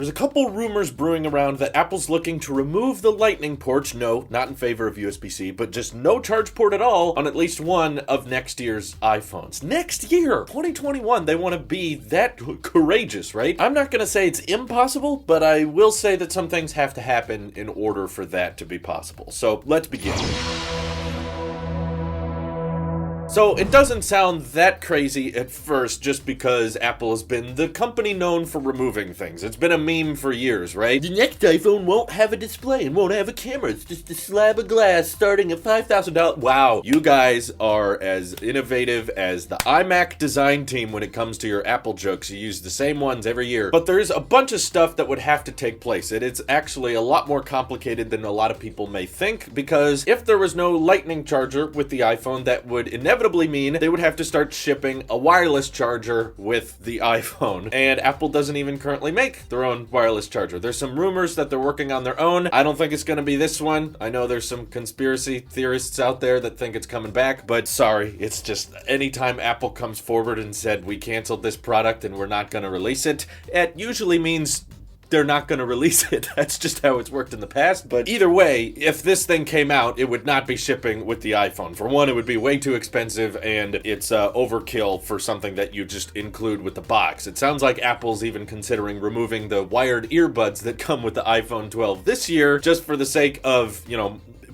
There's a couple rumors brewing around that Apple's looking to remove the Lightning port, no, not in favor of USB-C, but just no charge port at all on at least one of next year's iPhones. Next year, 2021, they want to be that courageous, right? I'm not going to say it's impossible, but I will say that some things have to happen in order for that to be possible. So let's begin. So it doesn't sound that crazy at first just because Apple has been the company known for removing things. It's been a meme for years, right? The next iPhone won't have a display and won't have a camera. It's just a slab of glass starting at $5,000. Wow, you guys are as innovative as the iMac design team when it comes to your Apple jokes. You use the same ones every year. But there's a bunch of stuff that would have to take place. It's actually a lot more complicated than a lot of people may think, because if there was no Lightning charger with the iPhone, that would inevitably mean they would have to start shipping a wireless charger with the iPhone. And Apple doesn't even currently make their own wireless charger. There's some rumors that they're working on their own. I don't think it's going to be this one. I know there's some conspiracy theorists out there that think it's coming back, but sorry, it's just anytime Apple comes forward and said, we canceled this product and we're not going to release it, it usually means they're not going to release it. That's just how it's worked in the past. But either way, if this thing came out, it would not be shipping with the iPhone. For one, it would be way too expensive, and it's overkill for something that you just include with the box. It sounds like Apple's even considering removing the wired earbuds that come with the iPhone 12 this year, just for the sake of,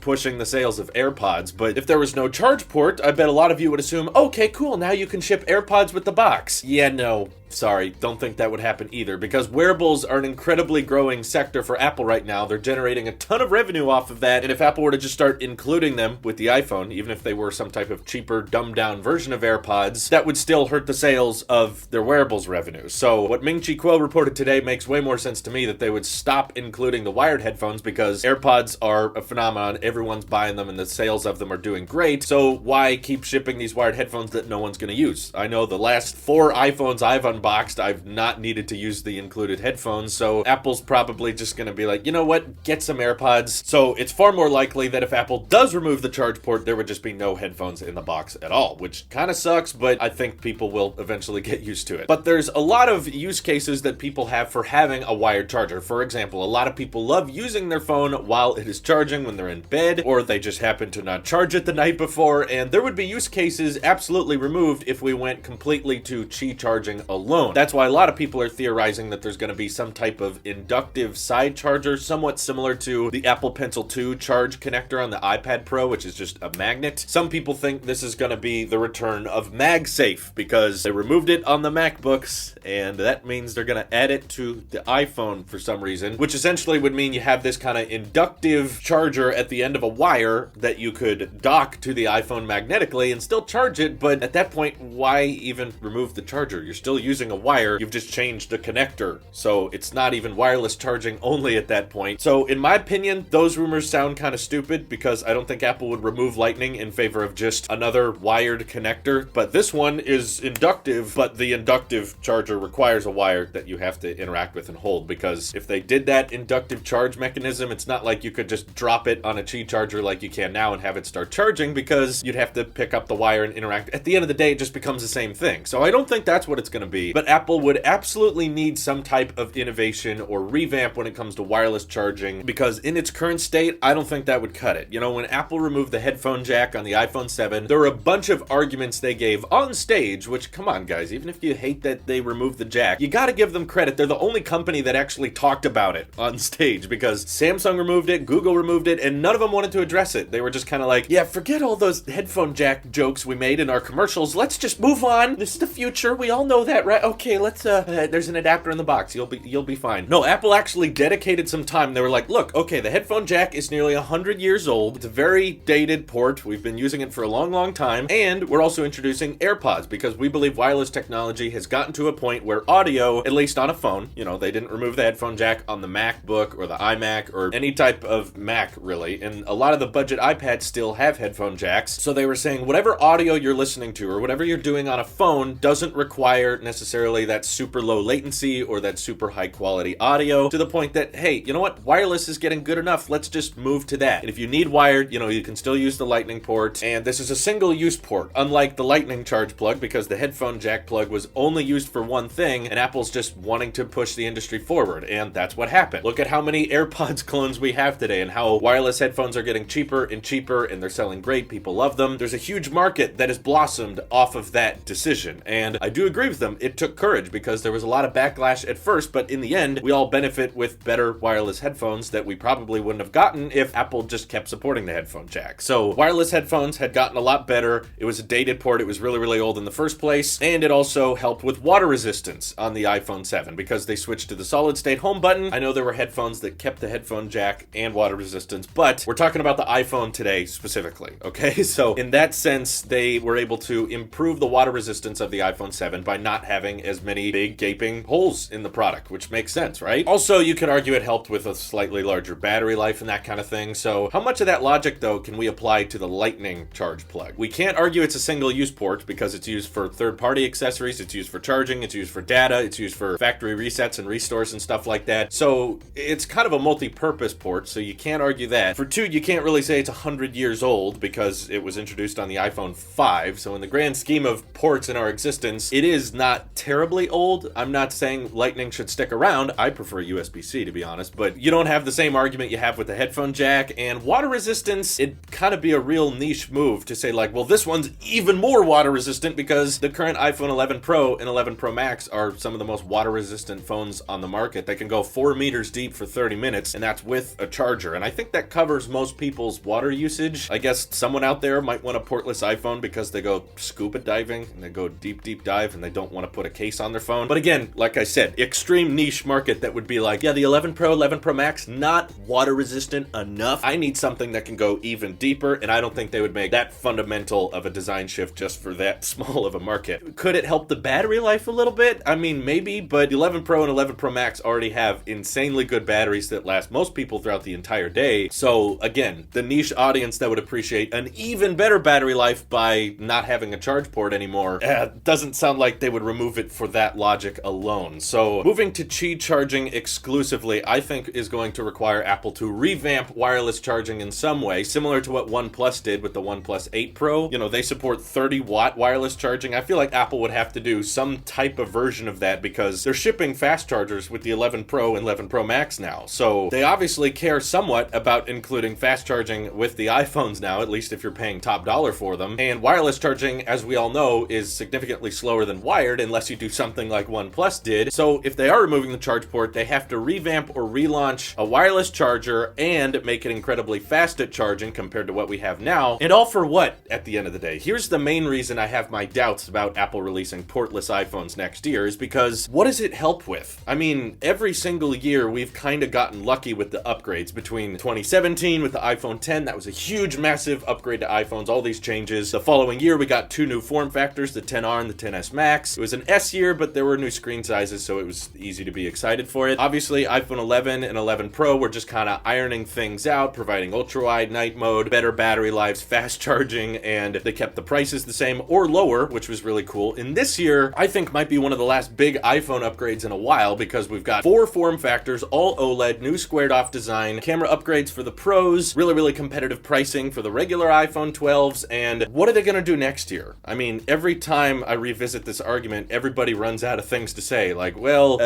pushing the sales of AirPods. But if there was no charge port, I bet a lot of you would assume, okay, cool, now you can ship AirPods with the box. Yeah, no. Sorry, don't think that would happen either, because wearables are an incredibly growing sector for Apple right now. They're generating a ton of revenue off of that, and if Apple were to just start including them with the iPhone, even if they were some type of cheaper, dumbed-down version of AirPods, that would still hurt the sales of their wearables revenue. So what Ming-Chi Kuo reported today makes way more sense to me, that they would stop including the wired headphones, because AirPods are a phenomenon. Everyone's buying them, and the sales of them are doing great, so why keep shipping these wired headphones that no one's going to use? I know the last 4 iPhones I've unboxed, I've not needed to use the included headphones, so Apple's probably just going to be like, you know what, get some AirPods. So it's far more likely that if Apple does remove the charge port, there would just be no headphones in the box at all, which kind of sucks, but I think people will eventually get used to it. But there's a lot of use cases that people have for having a wired charger. For example, a lot of people love using their phone while it is charging when they're in bed, or they just happen to not charge it the night before, and there would be use cases absolutely removed if we went completely to Qi charging alone. That's why a lot of people are theorizing that there's going to be some type of inductive side charger, somewhat similar to the Apple Pencil 2 charge connector on the iPad Pro, which is just a magnet. Some people think this is going to be the return of MagSafe, because they removed it on the MacBooks, and that means they're going to add it to the iPhone for some reason, which essentially would mean you have this kind of inductive charger at the end of a wire that you could dock to the iPhone magnetically and still charge it. But at that point, why even remove the charger? You're still using a wire. You've just changed the connector, so it's not even wireless charging only at that point. So in my opinion, those rumors sound kind of stupid, because I don't think Apple would remove Lightning in favor of just another wired connector. But this one is inductive, but the inductive charger requires a wire that you have to interact with and hold, because if they did that inductive charge mechanism, it's not like you could just drop it on a Qi charger like you can now and have it start charging, because you'd have to pick up the wire and interact. At the end of the day, it just becomes the same thing. So I don't think that's what it's going to be. But Apple would absolutely need some type of innovation or revamp when it comes to wireless charging, because in its current state, I don't think that would cut it. When Apple removed the headphone jack on the iPhone 7, there were a bunch of arguments they gave on stage, which, come on guys, even if you hate that they removed the jack, you gotta give them credit. They're the only company that actually talked about it on stage, because Samsung removed it, Google removed it, and none of them wanted to address it. They were just kind of like, yeah, forget all those headphone jack jokes we made in our commercials. Let's just move on. This is the future. We all know that, right? Okay, let's there's an adapter in the box. You'll be fine. No, Apple actually dedicated some time. They were like, look, okay, the headphone jack is nearly 100 years old. It's a very dated port. We've been using it for a long, long time. And we're also introducing AirPods, because we believe wireless technology has gotten to a point where audio, at least on a phone, they didn't remove the headphone jack on the MacBook or the iMac or any type of Mac, really. And a lot of the budget iPads still have headphone jacks. So they were saying whatever audio you're listening to or whatever you're doing on a phone doesn't require necessarily necessarily that super low latency or that super high quality audio, to the point that, hey, you know what? Wireless is getting good enough. Let's just move to that. And if you need wired, you can still use the lightning port. And this is a single use port, unlike the lightning charge plug, because the headphone jack plug was only used for one thing, and Apple's just wanting to push the industry forward. And that's what happened. Look at how many AirPods clones we have today and how wireless headphones are getting cheaper and cheaper, and they're selling great. People love them. There's a huge market that has blossomed off of that decision. And I do agree with them. It took courage because there was a lot of backlash at first, but in the end, we all benefit with better wireless headphones that we probably wouldn't have gotten if Apple just kept supporting the headphone jack. So wireless headphones had gotten a lot better. It was a dated port. It was really, really old in the first place. And it also helped with water resistance on the iPhone 7 because they switched to the solid state home button. I know there were headphones that kept the headphone jack and water resistance, but we're talking about the iPhone today specifically, okay? So in that sense, they were able to improve the water resistance of the iPhone 7 by not having as many big gaping holes in the product, which makes sense, right? Also, you could argue it helped with a slightly larger battery life and that kind of thing. So how much of that logic, though, can we apply to the lightning charge plug? We can't argue it's a single-use port because it's used for third-party accessories, it's used for charging, it's used for data, it's used for factory resets and restores and stuff like that. So it's kind of a multi-purpose port, so you can't argue that. For two, you can't really say it's 100 years old because it was introduced on the iPhone 5. So in the grand scheme of ports in our existence, it is not terribly old. I'm not saying Lightning should stick around. I prefer USB-C, to be honest, but you don't have the same argument you have with the headphone jack. And water resistance, it'd kind of be a real niche move to say like, well, this one's even more water resistant because the current iPhone 11 Pro and 11 Pro Max are some of the most water resistant phones on the market. They can go 4 meters deep for 30 minutes, and that's with a charger. And I think that covers most people's water usage. I guess someone out there might want a portless iPhone because they go scuba diving and they go deep dive and they don't want to put a case on their phone. But again, like I said, extreme niche market that would be like, yeah, the 11 Pro, 11 Pro Max, not water resistant enough. I need something that can go even deeper, and I don't think they would make that fundamental of a design shift just for that small of a market. Could it help the battery life a little bit? I mean, maybe, but 11 Pro and 11 Pro Max already have insanely good batteries that last most people throughout the entire day. So again, the niche audience that would appreciate an even better battery life by not having a charge port anymore, doesn't sound like they would remove it for that logic alone. So moving to Qi charging exclusively, I think is going to require Apple to revamp wireless charging in some way, similar to what OnePlus did with the OnePlus 8 Pro. They support 30-watt wireless charging. I feel like Apple would have to do some type of version of that because they're shipping fast chargers with the 11 Pro and 11 Pro Max now. So they obviously care somewhat about including fast charging with the iPhones now, at least if you're paying top dollar for them. And wireless charging, as we all know, is significantly slower than wired unless you do something like OnePlus did. So if they are removing the charge port, they have to revamp or relaunch a wireless charger and make it incredibly fast at charging compared to what we have now. And all for what, at the end of the day? Here's the main reason I have my doubts about Apple releasing portless iPhones next year is because what does it help with? I mean, every single year we've kind of gotten lucky with the upgrades. Between 2017 with the iPhone 10, that was a huge, massive upgrade to iPhones, all these changes. The following year, we got 2 new form factors, the XR and the XS Max. It was an S year, but there were new screen sizes, so it was easy to be excited for it. Obviously, iPhone 11 and 11 Pro were just kind of ironing things out, providing ultra-wide night mode, better battery lives, fast charging, and they kept the prices the same or lower, which was really cool. And this year, I think might be one of the last big iPhone upgrades in a while because we've got 4 form factors, all OLED, new squared-off design, camera upgrades for the Pros, really, really competitive pricing for the regular iPhone 12s, and what are they going to do next year? I mean, every time I revisit this argument, everybody runs out of things to say, like, well,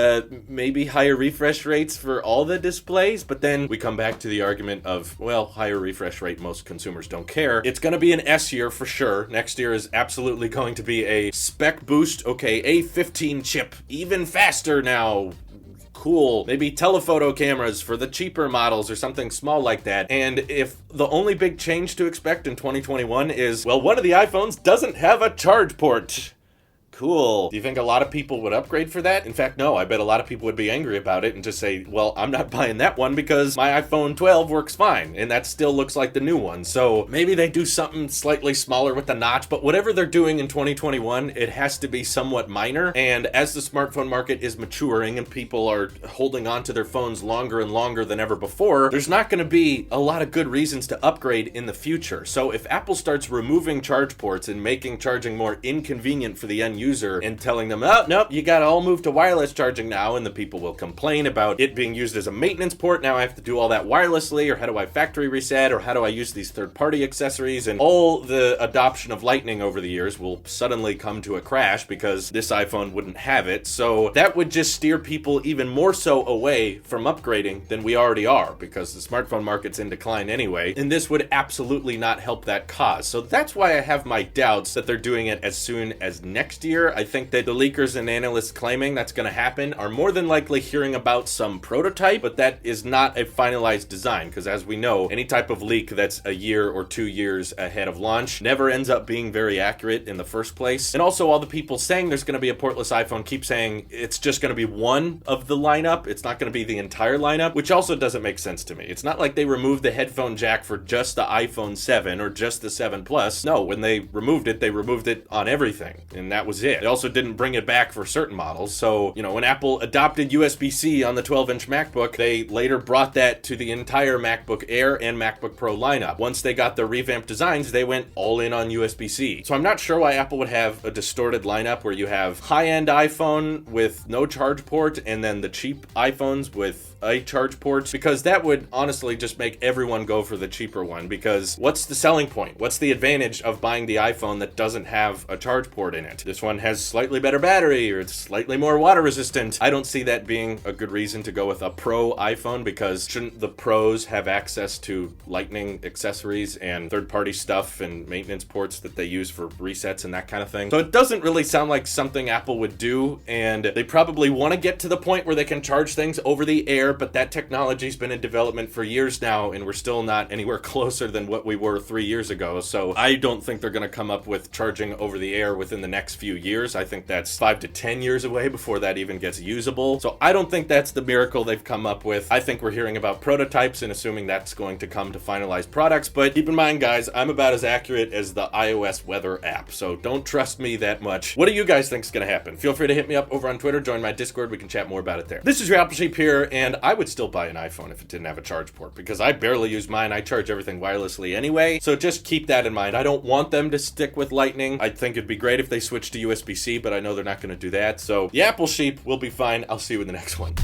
maybe higher refresh rates for all the displays, but then we come back to the argument of, well, higher refresh rate, most consumers don't care. It's going to be an S year for sure. Next year is absolutely going to be a spec boost. Okay, A15 chip, even faster now. Cool. Maybe telephoto cameras for the cheaper models or something small like that. And if the only big change to expect in 2021 is, well, one of the iPhones doesn't have a charge port. Cool. Do you think a lot of people would upgrade for that? In fact, no. I bet a lot of people would be angry about it and just say, well, I'm not buying that one because my iPhone 12 works fine, and that still looks like the new one. So maybe they do something slightly smaller with the notch, but whatever they're doing in 2021, it has to be somewhat minor. And as the smartphone market is maturing and people are holding on to their phones longer and longer than ever before, there's not going to be a lot of good reasons to upgrade in the future. So if Apple starts removing charge ports and making charging more inconvenient for the end user, user and telling them, oh, nope, you gotta all move to wireless charging now, and the people will complain about it being used as a maintenance port. Now I have to do all that wirelessly, or how do I factory reset, or how do I use these third-party accessories? And all the adoption of Lightning over the years will suddenly come to a crash because this iPhone wouldn't have it. So that would just steer people even more so away from upgrading than we already are, because the smartphone market's in decline anyway, and this would absolutely not help that cause. So that's why I have my doubts that they're doing it as soon as next year. I think that the leakers and analysts claiming that's going to happen are more than likely hearing about some prototype, but that is not a finalized design, because as we know, any type of leak that's a year or 2 years ahead of launch never ends up being very accurate in the first place. And also, all the people saying there's going to be a portless iPhone keep saying it's just going to be one of the lineup. It's not going to be the entire lineup, which also doesn't make sense to me. It's not like they removed the headphone jack for just the iPhone 7 or just the 7 Plus. No, when they removed it on everything, and that was it. They also didn't bring it back for certain models. So, you know, when Apple adopted USB-C on the 12-inch MacBook, they later brought that to the entire MacBook Air and MacBook Pro lineup. Once they got the revamped designs, they went all in on USB-C. So I'm not sure why Apple would have a distorted lineup where you have high-end iPhone with no charge port and then the cheap iPhones with a charge port, because that would honestly just make everyone go for the cheaper one. Because what's the selling point? What's the advantage of buying the iPhone that doesn't have a charge port in it? This one has slightly better battery, or it's slightly more water resistant. I don't see that being a good reason to go with a Pro iPhone, because shouldn't the Pros have access to Lightning accessories and third-party stuff and maintenance ports that they use for resets and that kind of thing? So it doesn't really sound like something Apple would do, and they probably want to get to the point where they can charge things over the air, but that technology's been in development for years now, and we're still not anywhere closer than what we were 3 years ago. So I don't think they're going to come up with charging over the air within the next few years. I think that's 5 to 10 years away before that even gets usable. So I don't think that's the miracle they've come up with. I think we're hearing about prototypes and assuming that's going to come to finalized products. But keep in mind, guys, I'm about as accurate as the iOS weather app, so don't trust me that much. What do you guys think is going to happen? Feel free to hit me up over on Twitter, join my Discord, we can chat more about it there. This is your Apple Sheep here, and I would still buy an iPhone if it didn't have a charge port, because I barely use mine. I charge everything wirelessly anyway, so just keep that in mind. I don't want them to stick with Lightning. I think it'd be great if they switched to USB-C, but I know they're not going to do that. So the Apple Sheep will be fine. I'll see you in the next one.